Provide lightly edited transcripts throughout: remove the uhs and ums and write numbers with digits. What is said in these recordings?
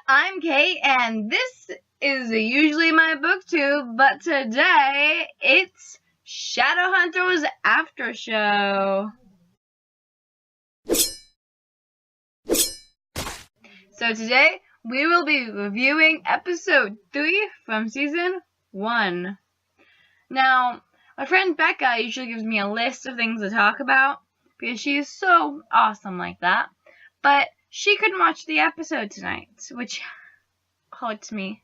I'm Kate, and this is usually my booktube, but today it's Shadowhunters Aftershow. So today we will be reviewing episode 3 from season 1. Now, my friend Becca usually gives me a list of things to talk about because she is so awesome like that, but she couldn't watch the episode tonight, which hurts me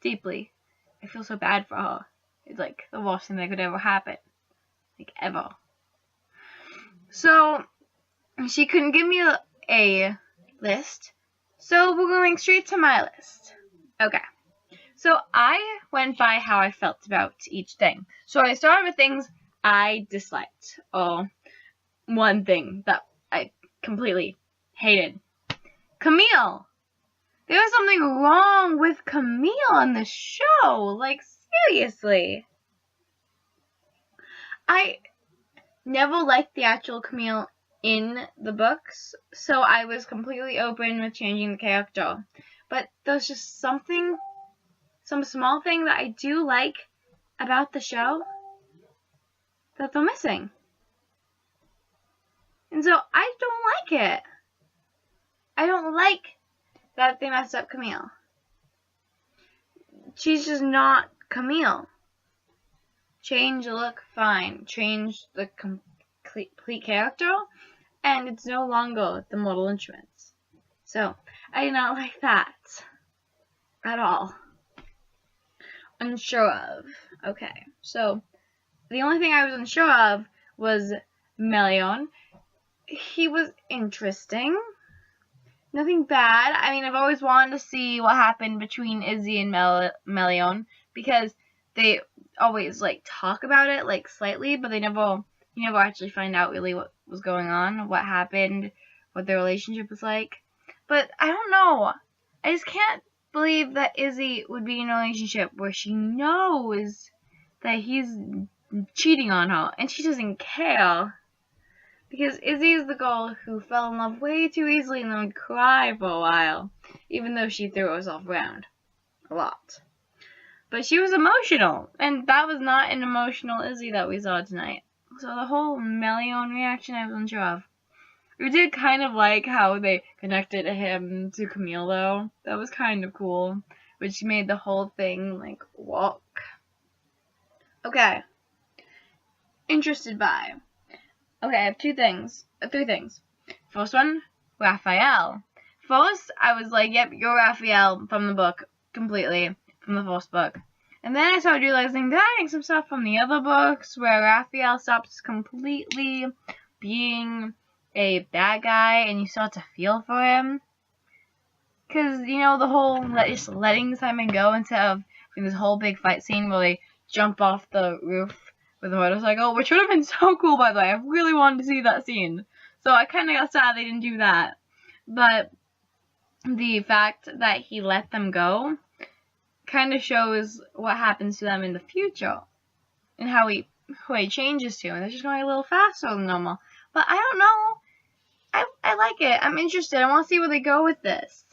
deeply. I feel so bad for her. It's like the worst thing that could ever happen. Like, ever. So, she couldn't give me a list, so we're going straight to my list. Okay. So, I went by how I felt about each thing. So, I started with things I disliked. Or one thing that I completely hated. Camille! There was something wrong with Camille in the show. Like, seriously. I never liked the actual Camille in the books, so I was completely open with changing the character. But there's just some small thing that I do like about the show that they're missing. And so I don't like it. I don't like that they messed up Camille. She's just not Camille. Change the look, fine. Change the complete character, and it's no longer the Mortal Instruments. So, I did not like that at all. Unsure of. Okay, so the only thing I was unsure of was Melion. He was interesting. Nothing bad. I mean, I've always wanted to see what happened between Izzy and Melion, because they always, like, talk about it, like, slightly, but you never actually find out really what was going on, what happened, what their relationship was like. But I don't know. I just can't believe that Izzy would be in a relationship where she knows that he's cheating on her, and she doesn't care. Because Izzy is the girl who fell in love way too easily and then would cry for a while, even though she threw herself around a lot. But she was emotional, and that was not an emotional Izzy that we saw tonight. So the whole Melion reaction I was unsure of. We did kind of like how they connected him to Camille, though. That was kind of cool, which made the whole thing, like, walk. Okay. Interested by. Okay, I have three things. First one, Raphael. First, I was like, yep, you're Raphael from the book, completely, from the first book. And then I started realizing that I think some stuff from the other books where Raphael stops completely being a bad guy and you start to feel for him. Because, the whole just letting Simon go instead of this whole big fight scene where they jump off the roof with a motorcycle, which would have been so cool, by the way. I really wanted to see that scene. So I kind of got sad they didn't do that. But the fact that he let them go kind of shows what happens to them in the future and who he changes to. And they're just going a little faster than normal. But I don't know. I like it. I'm interested. I want to see where they go with this.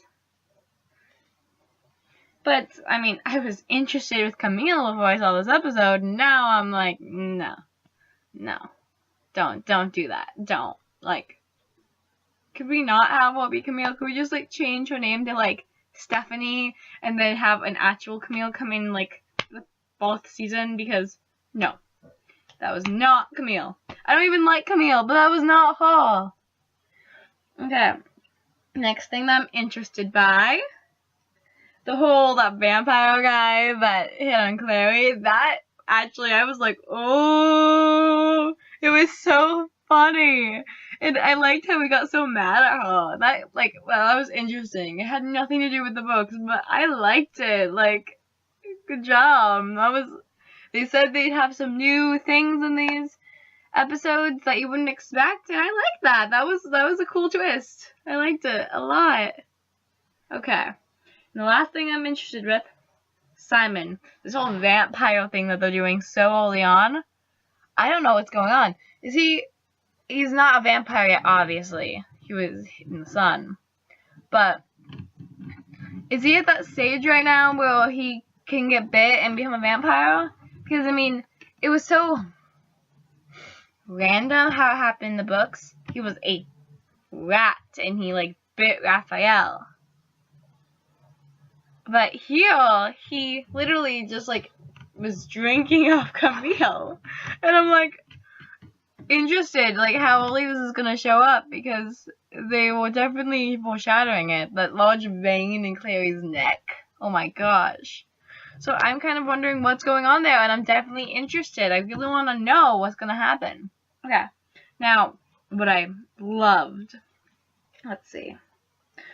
But, I mean, I was interested with Camille before I saw this episode. Now I'm like, no. Don't do that. Don't. Like, could we not have her be Camille? Could we just, like, change her name to, like, Stephanie and then have an actual Camille come in, like, the fourth season? Because, no. That was not Camille. I don't even like Camille, but that was not her. Okay. Next thing that I'm interested by. That vampire guy that hit on Clary, that actually, I was like, oh, it was so funny. And I liked how we got so mad at her. That was interesting. It had nothing to do with the books, but I liked it. Like, good job. They said they'd have some new things in these episodes that you wouldn't expect, and I liked that. That was a cool twist. I liked it a lot. Okay. And the last thing I'm interested with, Simon. This whole vampire thing that they're doing so early on. I don't know what's going on. He's not a vampire yet, obviously. He was in the sun. But is he at that stage right now where he can get bit and become a vampire? Because, I mean, it was so random how it happened in the books. He was a rat and he, like, bit Raphael. But here, he literally just, like, was drinking off Camille. And I'm, like, interested, like, how early this is gonna show up, because they were definitely foreshadowing it. That large vein in Clary's neck. Oh my gosh. So I'm kind of wondering what's going on there, and I'm definitely interested. I really want to know what's gonna happen. Okay. Now, what I loved. Let's see.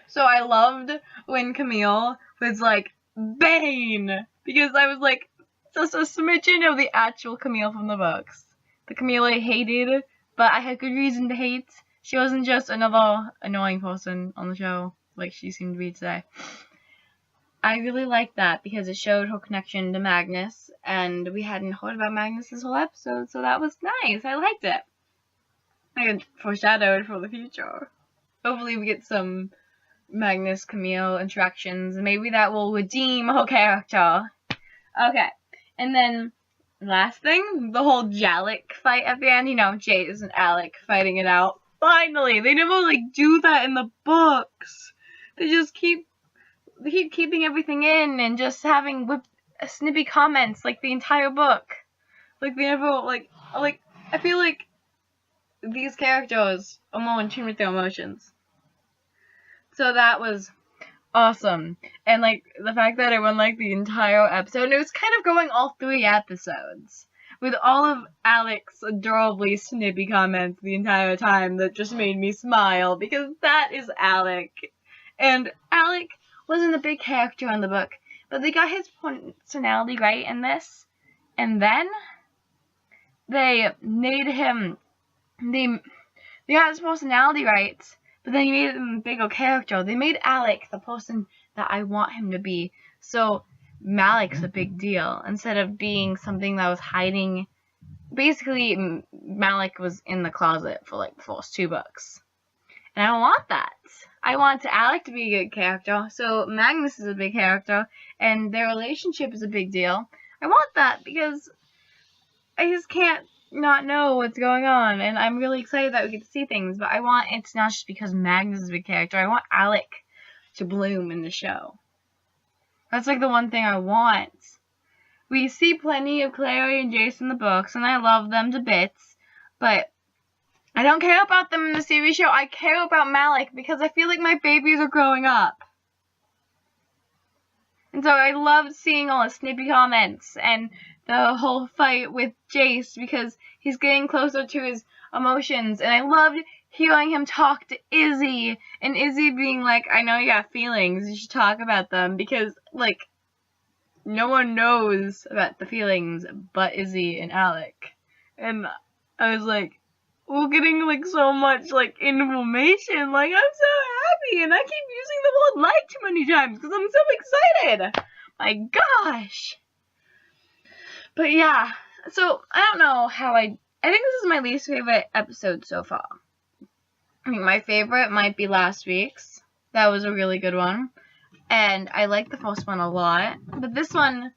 So I loved when Camille was like, Bane! Because I was like, just a smidgen of the actual Camille from the books. The Camille I hated, but I had good reason to hate. She wasn't just another annoying person on the show, like she seemed to be today. I really liked that because it showed her connection to Magnus, and we hadn't heard about Magnus this whole episode, so that was nice. I liked it. And foreshadowed for the future. Hopefully we get some Magnus Camille interactions, and maybe that will redeem her character. Okay, and then last thing, the whole Jalek fight at the end. You know, Jace and Alec fighting it out. Finally, they never like do that in the books. They just keep keeping everything in and just having snippy comments like the entire book. Like they never like I feel like these characters are more in tune with their emotions. So that was awesome. And like the fact that it went like the entire episode, and it was kind of going all 3 episodes with all of Alec's adorably snippy comments the entire time that just made me smile, because that is Alec. And Alec wasn't a big character in the book, but they got his personality right in this, and then they made him they got his personality right, but then you made him a bigger character. They made Alec the person that I want him to be. So Malik's a big deal instead of being something that was hiding. Basically, Malik was in the closet for like the first 2 books. And I don't want that. I want Alec to be a good character. So Magnus is a big character, and their relationship is a big deal. I want that because I just can't not know what's going on, and I'm really excited that we get to see things, but I want it to not just because Magnus is a big character. I want Alec to bloom in the show. That's like the one thing I want. We see plenty of Clary and Jace in the books, and I love them to bits, but I don't care about them in the series show. I care about Malik because I feel like my babies are growing up. And so I loved seeing all his snippy comments and the whole fight with Jace because he's getting closer to his emotions. And I loved hearing him talk to Izzy, and Izzy being like, I know you got feelings, you should talk about them, because, like, no one knows about the feelings but Izzy and Alec. And I was like, we're getting, like, so much, like, information. Like, I'm so happy, and I keep using the word like too many times because I'm so excited. My gosh. But yeah, so I don't know how I think this is my least favorite episode so far. I think my favorite might be last week's. That was a really good one. And I like the first one a lot. But this one,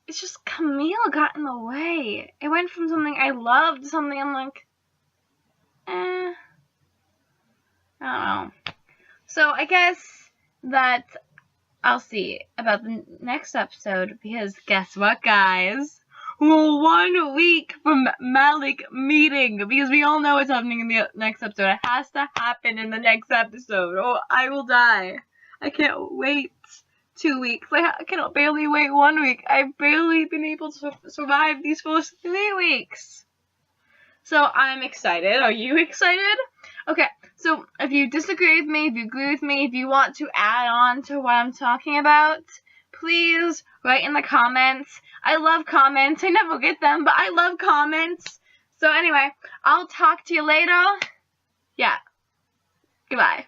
it's just Camille got in the way. It went from something I loved to something I'm like, I don't know. So I guess that I'll see about the next episode, because guess what, guys? We're 1 week from Malik meeting, because we all know what's happening in the next episode. It has to happen in the next episode, or I will die. I can't wait 2 weeks. I cannot barely wait 1 week. I've barely been able to survive these first 3 weeks. So I'm excited. Are you excited? Okay, so if you disagree with me, if you agree with me, if you want to add on to what I'm talking about, please write in the comments. I love comments. I never get them, but I love comments. So anyway, I'll talk to you later. Yeah. Goodbye.